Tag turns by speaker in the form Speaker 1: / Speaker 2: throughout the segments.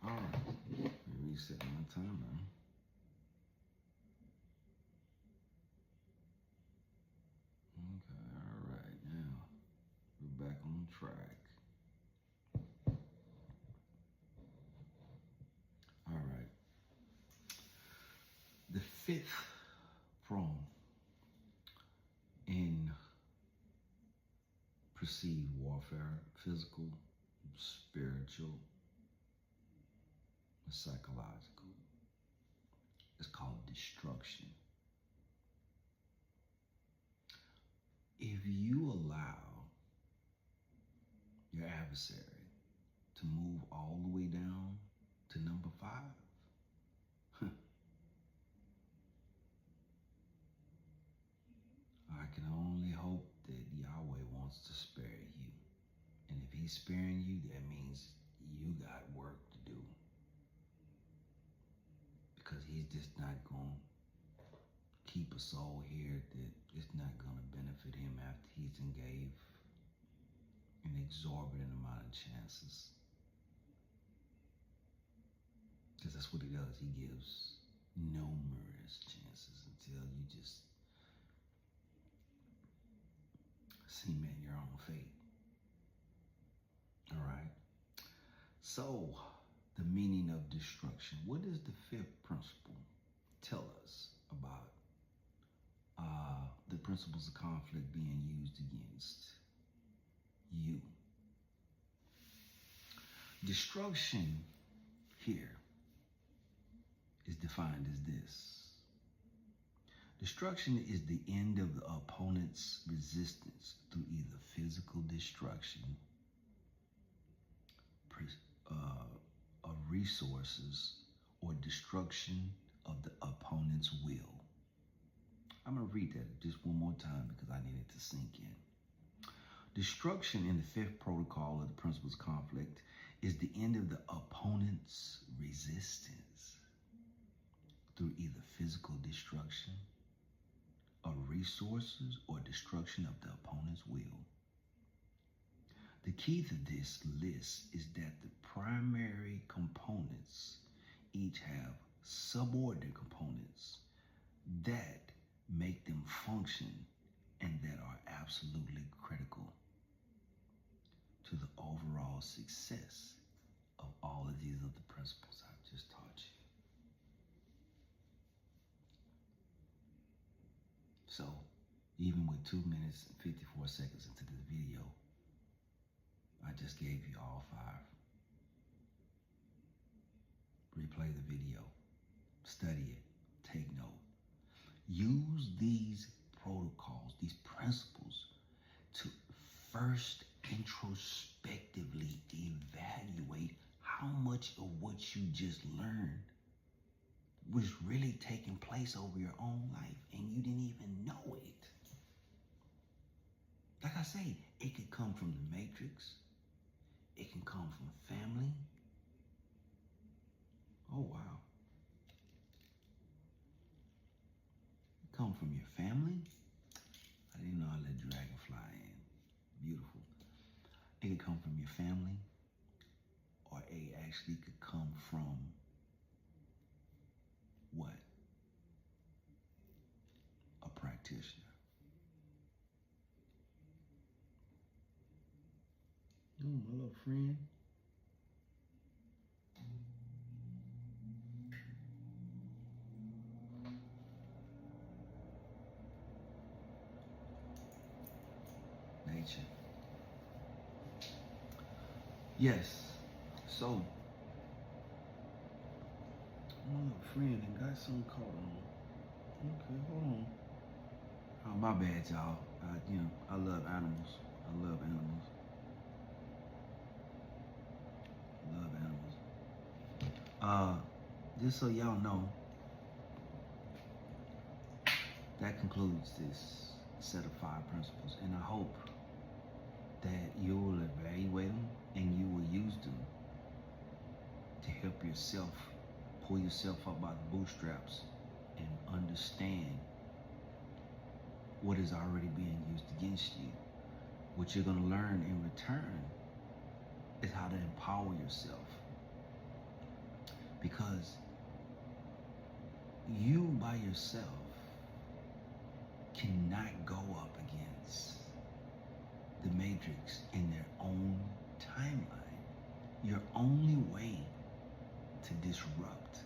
Speaker 1: All right, reset my timer. Okay, all right, now we're back on track. All right, the fifth prong in perceived warfare, physical, spiritual, and psychological, is called destruction. If you allow your adversary to move all the way down to number 5, I can only hope that Yahweh wants to spare you. And if he's sparing you, that means you got work to do. Because he's just not going to keep a soul here that it's not going to benefit him after he's gave an exorbitant amount of chances. Because that's what he does. He gives numerous chances until you just cement your own fate. All right. So, the meaning of destruction. What does the fifth principle tell us about the principles of conflict being used against you? Destruction here is defined as this. Destruction is the end of the opponent's resistance through either physical destruction of resources or destruction of the opponent's will. I'm going to read that just one more time because I need it to sink in. Destruction in the fifth protocol of the principles of conflict is the end of the opponent's resistance through either physical destruction of resources or destruction of the opponent's will. The key to this list is that the primary components each have subordinate components that make them function and that are absolutely critical to the overall success of all of these other principles I've just taught you. So, even with 2 minutes and 54 seconds into this video, I just gave you all 5. Replay the video, study it, take note. Use these protocols, these principles, to first introspectively evaluate how much of what you just learned was really taking place over your own life and you didn't even know it. Like I say, it could come from the matrix. It can come from family. Oh, wow. It come from your family. I didn't know I let dragonfly in. Beautiful. It could come from your family, or it actually could come from what? A practitioner. Oh, my little friend. Nature. Yes. So, my little friend and got something caught on. Okay, hold on. Oh, my bad, y'all. I love animals. I love animals. Love animals. Just so y'all know, that concludes this set of 5 principles, and I hope that you will evaluate them and you will use them to help yourself pull yourself up by the bootstraps and understand what is already being used against you. What you're going to learn in return is how to empower yourself Because you by yourself cannot go up against the Matrix in their own timeline. Your only way to disrupt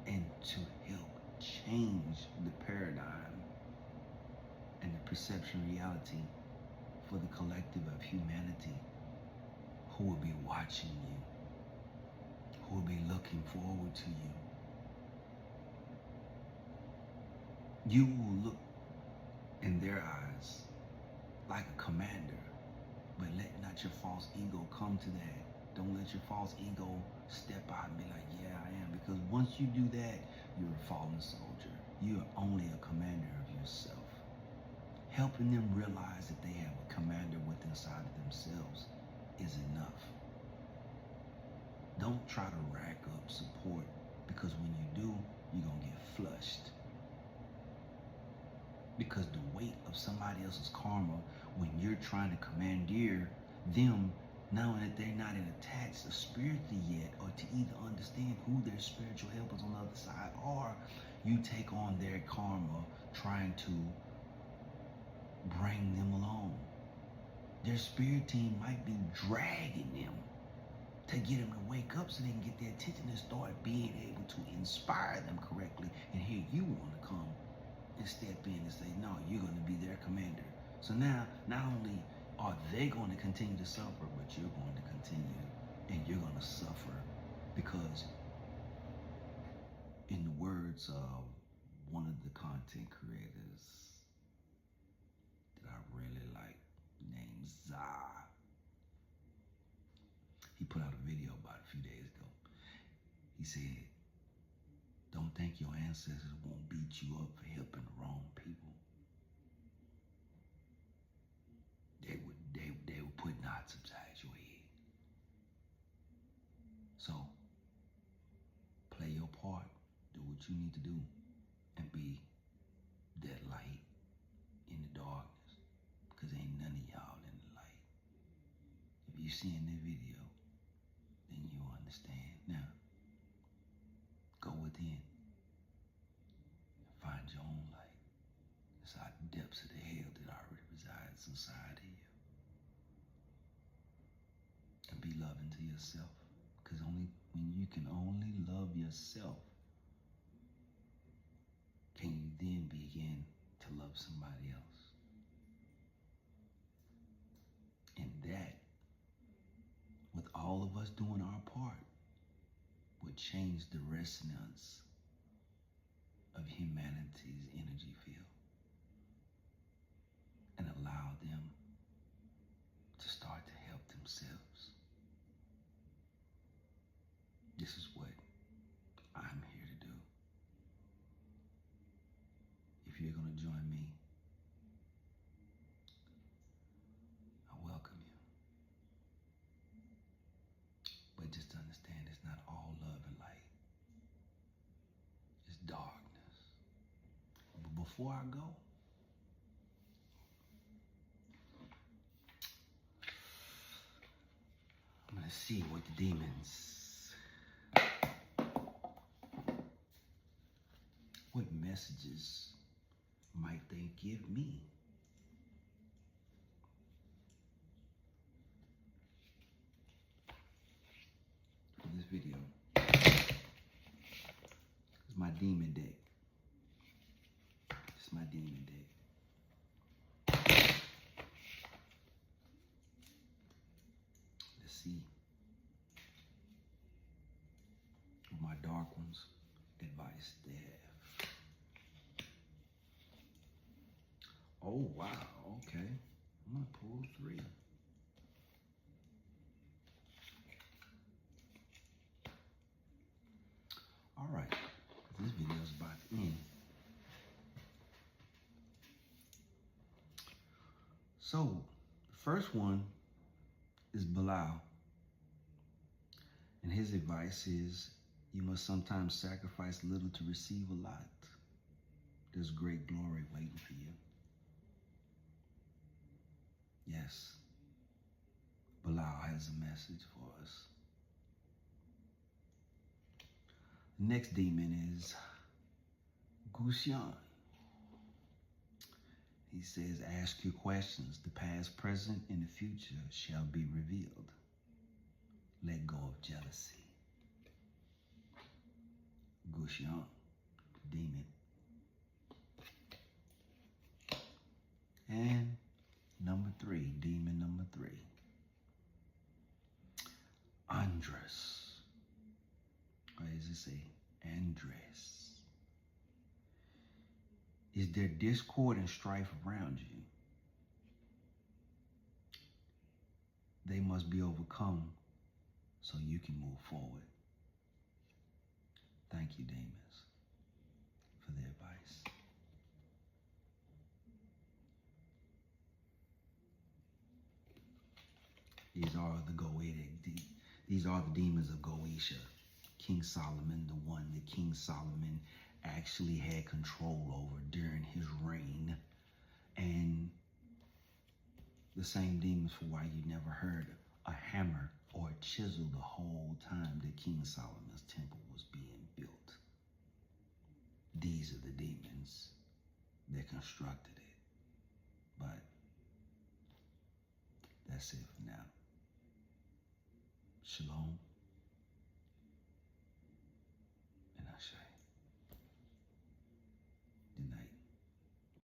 Speaker 1: and to help change the paradigm and the perception reality for the collective of humanity who will be watching you, who will be looking forward to you. You will look in their eyes like a commander, but let not your false ego come to that. Don't let your false ego step out and be like, yeah, I am. Because once you do that, you're a fallen soldier. You are only a commander of yourself. Helping them realize that they have a commander within inside of themselves is enough. Don't try to rack up support, because when you do, you're going to get flushed. Because the weight of somebody else's karma, when you're trying to commandeer them, knowing that they're not attached spiritually yet, or to either understand who their spiritual helpers on the other side are, you take on their karma trying to bring them along. Their spirit team might be dragging them to get them to wake up so they can get their attention and start being able to inspire them correctly. And here you want to come and step in and say, no, you're going to be their commander. So now, not only are they going to continue to suffer, but you're going to continue, and you're going to suffer, because in the words of one of the content creators that I really like, named Zah, he put out a video about a few days ago. He said, don't think your ancestors won't beat you up for helping the wrong people. They would put knots upside your head. So play your part, do what you need to do, and be that light in the darkness, because ain't none of y'all in the light. If you seeing this video, then you understand. Now, go within and find your own light inside the depths of the hell that already resides inside of you. And be loving to yourself, because only when you can only love yourself can you then begin to love somebody else. And that, with all of us doing our part, would change the resonance of humanity's energy field and allow them to start to help themselves. This is what I'm here to do. If you're going to join me, I welcome you. But just understand, it's not all love and light. It's darkness. But before I go, I'm going to see what the demons, what messages might they give me? For this video. It's my demon deck. It's my demon deck. Let's see what my dark ones advice they have. Oh, wow. Okay. I'm going to pull 3. All right. This video is about to end. So, the first one is Bilal. And his advice is, you must sometimes sacrifice little to receive a lot. There's great glory waiting for you. Yes, Bilal has a message for us. Next demon is Guxian. He says, ask your questions. The past, present, and the future shall be revealed. Let go of jealousy. Guxian, demon. And number 3, demon number 3. Andres. What does it say? Andres. Is there discord and strife around you? They must be overcome so you can move forward. Thank you, demons, for the advice. These are the Goetic. These are the demons of Goetia. King Solomon, the one that King Solomon actually had control over during his reign. And the same demons for why you never heard a hammer or a chisel the whole time that King Solomon's temple was being built. These are the demons that constructed it. But that's it for now. Shalom.